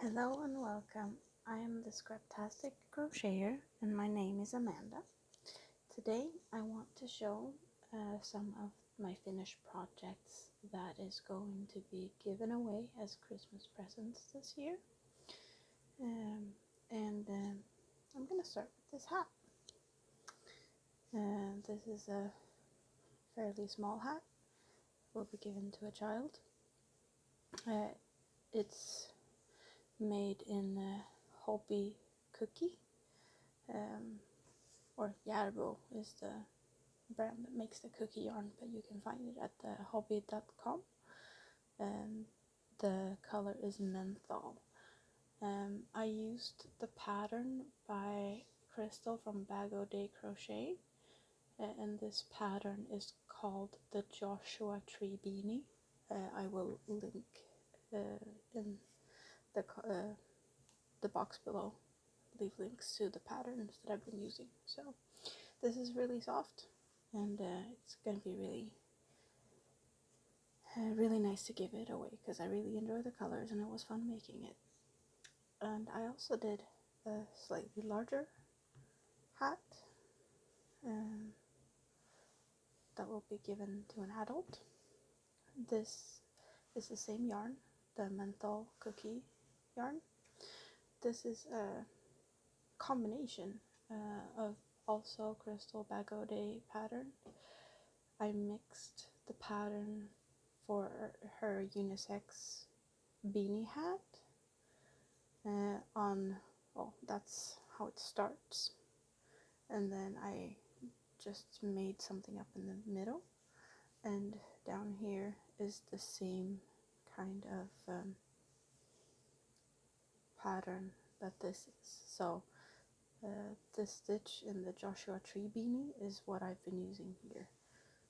Hello and welcome. I am the Scraptastic Crocheter and my name is Amanda. Today I want to show some of my finished projects that is going to be given away as Christmas presents this year. I'm going to start with this hat. This is a fairly small hat. Will be given to a child. It's made in Hobbii cookie, or Järbo is the brand that makes the cookie yarn, but you can find it at the hobbii.com. And the color is Mentol. I used the pattern by Crystal from Bag-o-day Crochet, and this pattern is called the Joshua Tree Beanie. I will link in the box below, leave links to the patterns that I've been using. So this is really soft, and it's gonna be really nice to give it away because I really enjoy the colors and it was fun making it. And I also did a slightly larger hat that will be given to an adult. This is the same yarn, the Mentol cookie yarn. This is a combination of also Crystal Bag-o-day pattern. I mixed the pattern for her unisex beanie hat that's how it starts, and then I just made something up in the middle, and down here is the same kind of pattern that this is. So this stitch in the Joshua Tree Beanie is what I've been using here,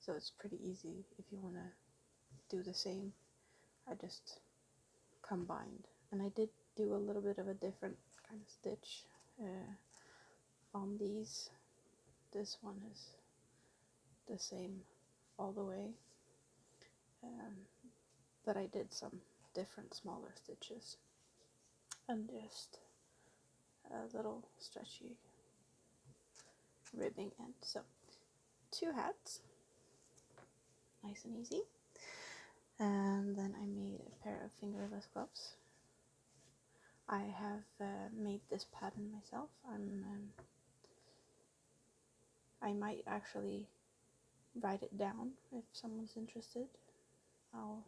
so it's pretty easy if you want to do the same. I just combined, and I did do a little bit of a different kind of stitch on these. This one is the same all the way, but I did some different smaller stitches and just a little stretchy ribbing end. So 2 hats, nice and easy. And then I made a pair of fingerless gloves. I have made this pattern myself. I might actually write it down if someone's interested. I'll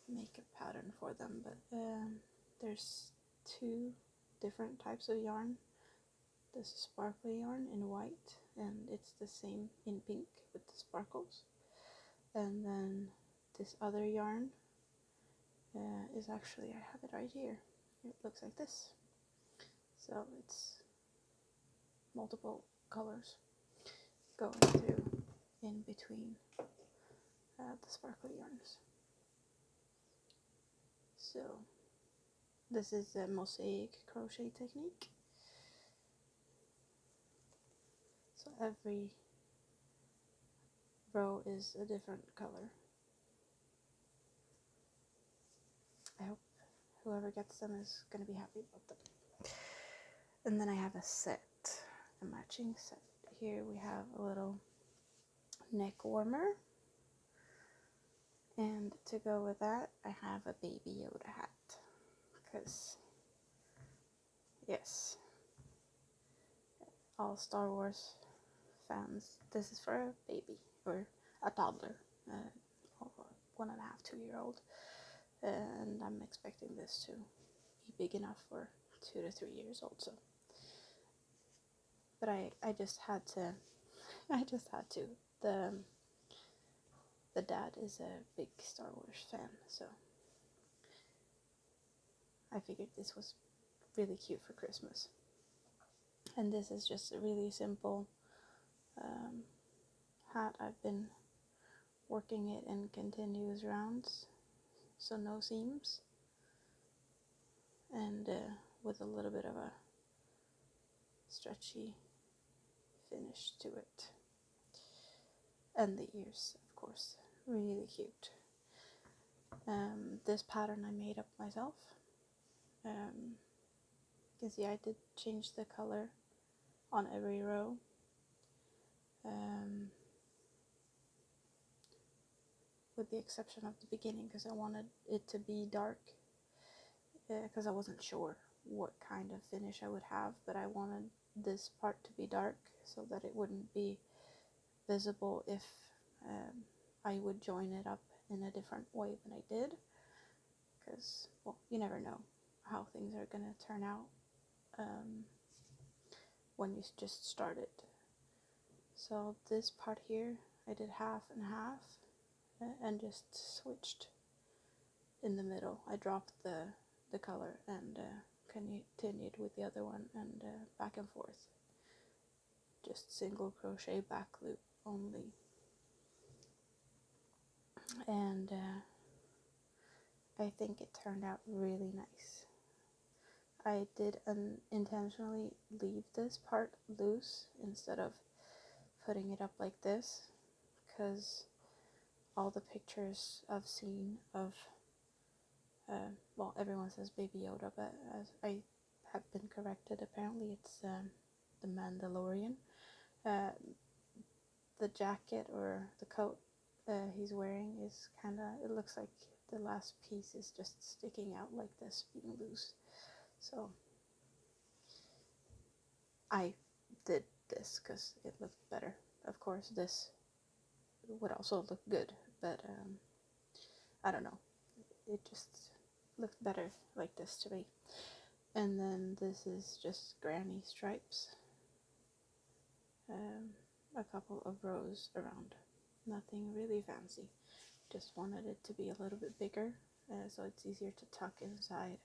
make a pattern for them, but there's 2 different types of yarn. This is sparkly yarn in white, and it's the same in pink with the sparkles. And then this other yarn is actually, I have it right here. It looks like this. So it's multiple colors going through in between the sparkly yarns. So this is a mosaic crochet technique. So every row is a different color. I hope whoever gets them is going to be happy about them. And then I have a matching set. Here we have a little neck warmer. And to go with that, I have a baby Yoda hat. Because, yes, all Star Wars fans, this is for a baby or a toddler, 1.5, 2-year-old. And I'm expecting this to be big enough for 2 to 3 years old. So, but I just had to. The dad is a big Star Wars fan, so I figured this was really cute for Christmas. And this is just a really simple hat. I've been working it in continuous rounds, so no seams, and with a little bit of a stretchy finish to it. And the ears, of course, really cute. This pattern I made up myself. You can see I did change the color on every row. With the exception of the beginning, because I wanted it to be dark, because I wasn't sure what kind of finish I would have, but I wanted this part to be dark so that it wouldn't be visible if I would join it up in a different way than I did, because, well, you never know how things are going to turn out when you just start it. So this part here I did half and half, and just switched in the middle. I dropped the color and continued with the other one, and back and forth. Just single crochet back loop only. And I think it turned out really nice. I did intentionally leave this part loose instead of putting it up like this, because all the pictures I've seen of, well, everyone says Baby Yoda, but as I have been corrected, apparently it's the Mandalorian. The jacket or the coat he's wearing is kind of, it looks like the last piece is just sticking out like this, being loose. So I did this because it looked better. Of course, this would also look good, but I don't know. It just looked better like this to me. And then this is just granny stripes. A couple of rows around. Nothing really fancy. Just wanted it to be a little bit bigger, so it's easier to tuck inside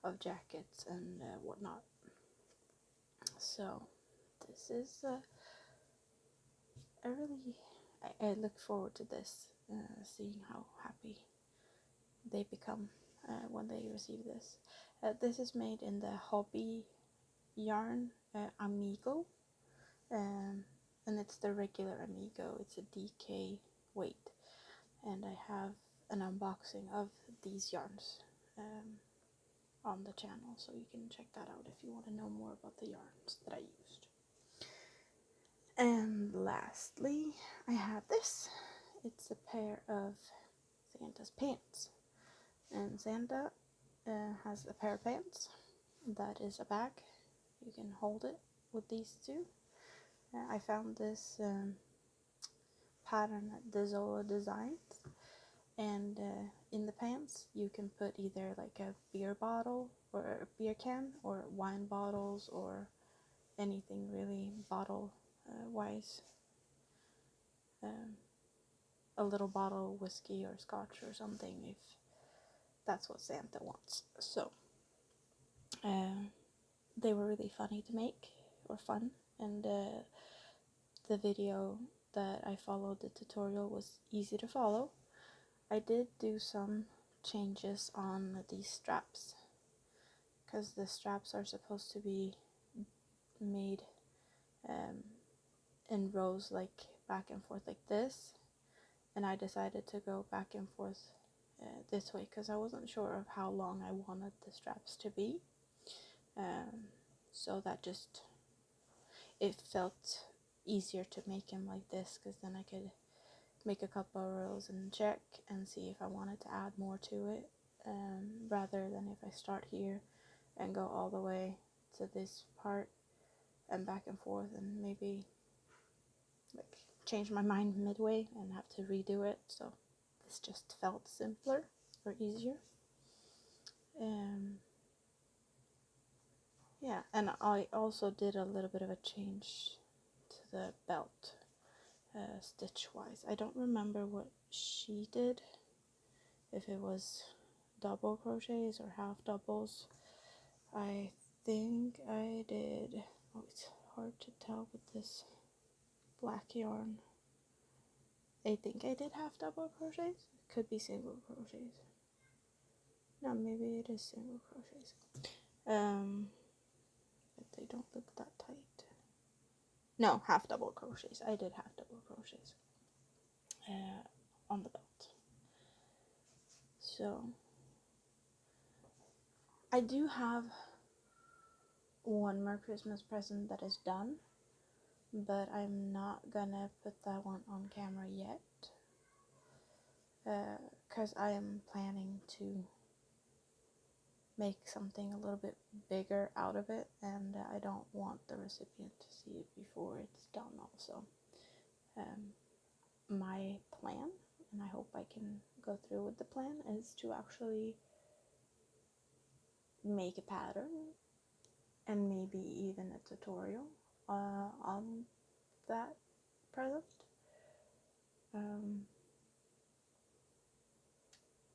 of jackets and whatnot. So this is I look forward to this, seeing how happy they become when they receive this. This is made in the Hobbii yarn Amigo, and it's the regular Amigo. It's a DK weight, and I have an unboxing of these yarns on the channel, so you can check that out if you want to know more about the yarns that I used. And lastly, I have this. It's a pair of Santa's pants, and Santa has a pair of pants that is a bag. You can hold it with these two. I found this pattern at Dazola Designs, and in the pants you can put either like a beer bottle or a beer can, or wine bottles, or anything really bottle wise. A little bottle of whiskey or scotch or something, if that's what Santa wants. So they were really funny to make, or fun, and the video that I followed, the tutorial, was easy to follow. I did do some changes on these straps, because the straps are supposed to be made in rows, like back and forth like this, and I decided to go back and forth this way because I wasn't sure of how long I wanted the straps to be. So that just, it felt easier to make them like this, because then I could make a couple of rows and check and see if I wanted to add more to it, rather than if I start here and go all the way to this part and back and forth, and maybe like change my mind midway and have to redo it. So this just felt simpler or easier. Yeah, and I also did a little bit of a change to the belt, stitch wise. I don't remember what she did, if it was double crochets or half doubles. I think I did, oh, it's hard to tell with this black yarn. I think I did half double crochets. It could be single crochets. No, maybe it is single crochets. But they don't look that tight. No, half double crochets. I did half double crochets on the belt. So I do have one more Christmas present that is done, but I'm not gonna put that one on camera yet, because I am planning to make something a little bit bigger out of it, and I don't want the recipient to see it before it's done also. My plan, and I hope I can go through with the plan, is to actually make a pattern and maybe even a tutorial on that present.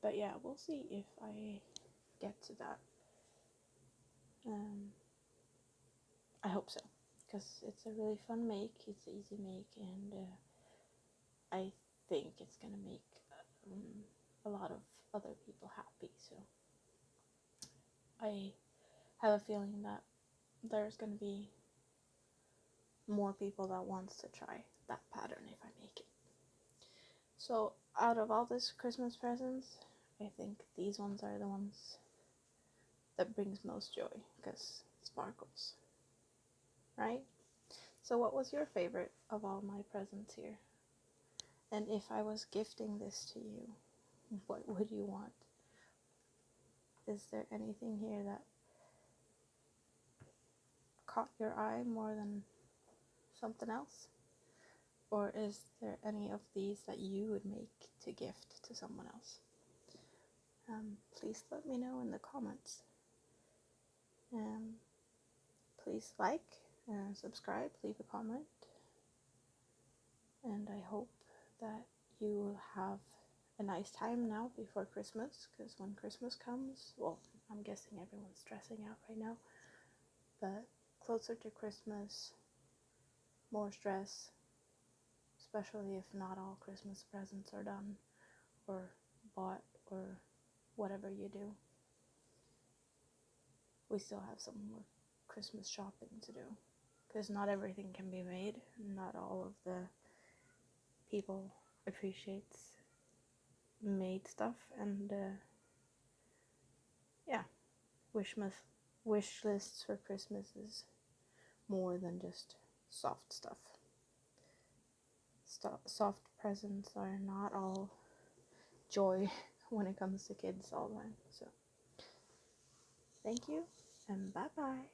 But yeah, we'll see if I get to that. I hope so, because it's a really fun make, it's an easy make, and I think it's gonna make a lot of other people happy. So I have a feeling that there's gonna be more people that wants to try that pattern if I make it. So out of all this Christmas presents, I think these ones are the ones that brings most joy, because sparkles, right? So what was your favorite of all my presents here? And if I was gifting this to you, what would you want? Is there anything here that caught your eye more than something else? Or is there any of these that you would make to gift to someone else? Please let me know in the comments. Please like, subscribe, leave a comment. And I hope that you will have a nice time now before Christmas, because when Christmas comes, well, I'm guessing everyone's stressing out right now, but closer to Christmas, more stress, especially if not all Christmas presents are done or bought or whatever you do. We still have some more Christmas shopping to do, because not everything can be made. Not all of the people appreciates made stuff, and yeah, wish lists for Christmas is more than just soft stuff. Soft presents are not all joy when it comes to kids all the time. So thank you, and bye bye.